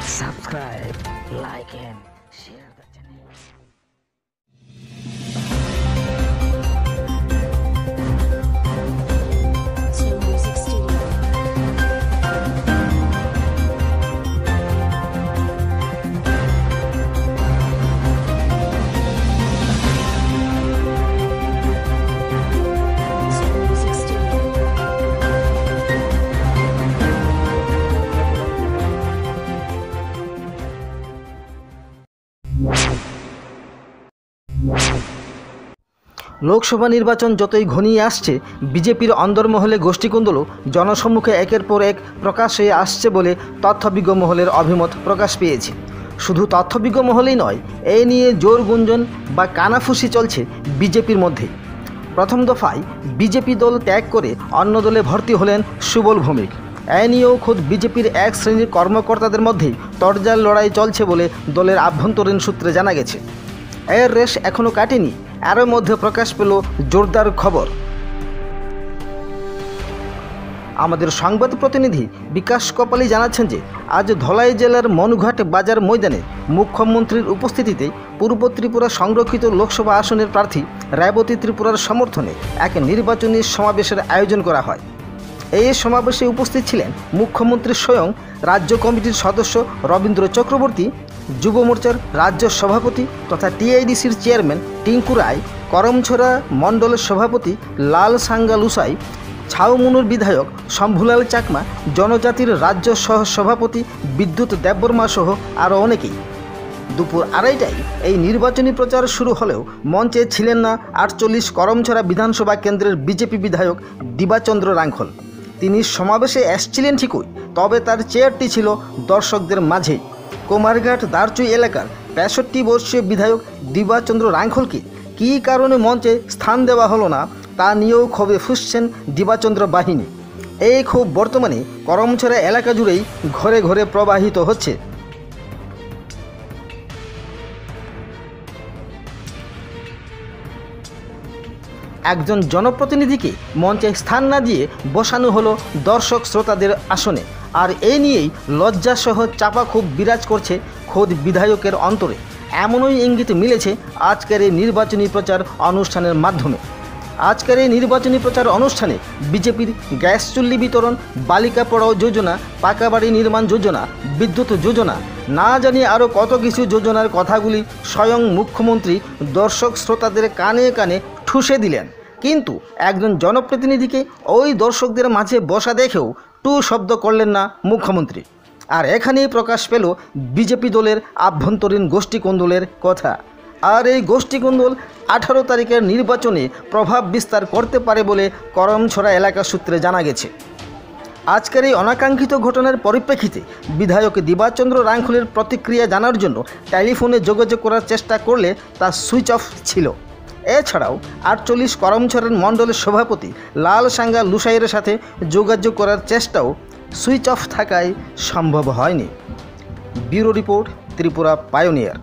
subscribe, like and share the channel. Music Studio. Music Studio. Lok Sabha নির্বাচন যতই ঘনিয়ে আসছে, বিজেপির অন্দরমহলে গোষ্ঠীকুন্দলও জনসম্মুখে একের পর এক প্রকাশ হয়ে আসছে বলে তথ্যবিজ্ঞ মহলের অভিমত প্রকাশ পেয়েছে। শুধু তথ্যবিজ্ঞ মহলেই নয়, এই নিয়ে জোর গুঞ্জন বা কানাফুসি চলছে বিজেপির মধ্যে। প্রথম দফায় বিজেপি দল ত্যাগ করে অন্য দলে ভর্তি হলেন সুবল ভৌমিক। এ নিয়েও খোদ বিজেপির এক শ্রেণীর কর্মকর্তাদের মধ্যেই তরজাল লড়াই চলছে বলে দলের আভ্যন্তরীণ সূত্রে জানা গেছে। এর রেশ এখনও কাটেনি, এর মধ্যে প্রকাশ পেল জোরদার খবর। আমাদের সংবাদ প্রতিনিধি বিকাশ কপালি জানাচ্ছেন যে আজ ধলাই জেলার মনুঘাট বাজার ময়দানে মুখ্যমন্ত্রীর উপস্থিতিতে পূর্ব ত্রিপুরা সংরক্ষিত লোকসভা আসনের প্রার্থী রায়বতী ত্রিপুরার সমর্থনে এক নির্বাচনী সমাবেশের আয়োজন করা হয়। এই সমাবেশে উপস্থিত ছিলেন মুখ্যমন্ত্রী স্বয়ং, রাজ্য কমিটির সদস্য রবীন্দ্র চক্রবর্তী, যুব মোর্চার রাজ্য সভাপতি তথা টিআইডিসির চেয়ারম্যান টিঙ্কু রায়, করমছড়া মণ্ডলের সভাপতি লাল সাঙ্গা লুসাই, ছাউমুনুর বিধায়ক শম্ভুলাল চাকমা, জনজাতির রাজ্য সহ সভাপতি বিদ্যুৎ দেববর্মা সহ আরও অনেকেই। দুপুর 2:30টায় এই নির্বাচনী প্রচার শুরু হলেও মঞ্চে ছিলেন না 48 করমছড়া বিধানসভা কেন্দ্রের বিজেপি বিধায়ক দিবাচন্দ্র রাংখল। তিনি সমাবেশে এসেছিলেন ঠিকই, তবে তার চেয়ারটি ছিল দর্শকদের মাঝেই। কুমারঘাট দারচুই এলাকার 65 বর্ষীয় বিধায়ক দিবাচন্দ্র রাংখলকে কী কারণে মঞ্চে স্থান দেওয়া হলো না, তা নিয়েও ক্ষোভে ফুঁসছেন দিবাচন্দ্র বাহিনী। এই ক্ষোভ বর্তমানে করমছড়া এলাকা জুড়েই ঘরে ঘরে প্রবাহিত হচ্ছে। একজন জনপ্রতিনিধিকে মঞ্চে স্থান না দিয়ে বসানো হলো দর্শক শ্রোতাদের আসনে, আর এই নিয়েই লজ্জাসহ চাপা ক্ষোভ বিরাজ করছে খোদ বিধায়কের অন্তরে। এমনই ইঙ্গিত মিলেছে আজকের এই নির্বাচনী প্রচার অনুষ্ঠানের মাধ্যমে। আজকের এই নির্বাচনী প্রচার অনুষ্ঠানে বিজেপির গ্যাস চুল্লি বিতরণ, বালিকা পড়াও যোজনা, পাকা বাড়ি নির্মাণ যোজনা, বিদ্যুৎ যোজনা, না জানি আরও কত কিছু যোজনার কথাগুলি স্বয়ং মুখ্যমন্ত্রী দর্শক শ্রোতাদের কানে কানে ঠুসে দিলেন। কিন্তু একজন জনপ্রতিনিধিকে ওই দর্শকদের মাঝে বসা দেখেও টু শব্দ করলেন না মুখ্যমন্ত্রী। আর এখানেই প্রকাশ পেল বিজেপি দলের আভ্যন্তরীণ গোষ্ঠীকুন্দলের কথা। আর এই গোষ্ঠীকুন্দল 18 তারিখের নির্বাচনে প্রভাব বিস্তার করতে পারে বলে করমছড়া এলাকা সূত্রে জানা গেছে। আজকের এই অনাকাঙ্ক্ষিত ঘটনার পরিপ্রেক্ষিতে বিধায়ক দিবাচন্দ্র রাংখলের প্রতিক্রিয়া জানার জন্য টেলিফোনে যোগাযোগ করার চেষ্টা করলে তা সুইচ অফ ছিল। এছাড়াও 48 করমছড়ার মণ্ডলের সভাপতি লাল সাঙ্গা লুসাইয়ের সাথে যোগাযোগ করার চেষ্টাও সুইচ অফ থাকায় সম্ভব হয়নি। Bureau report, Tripura pioneer.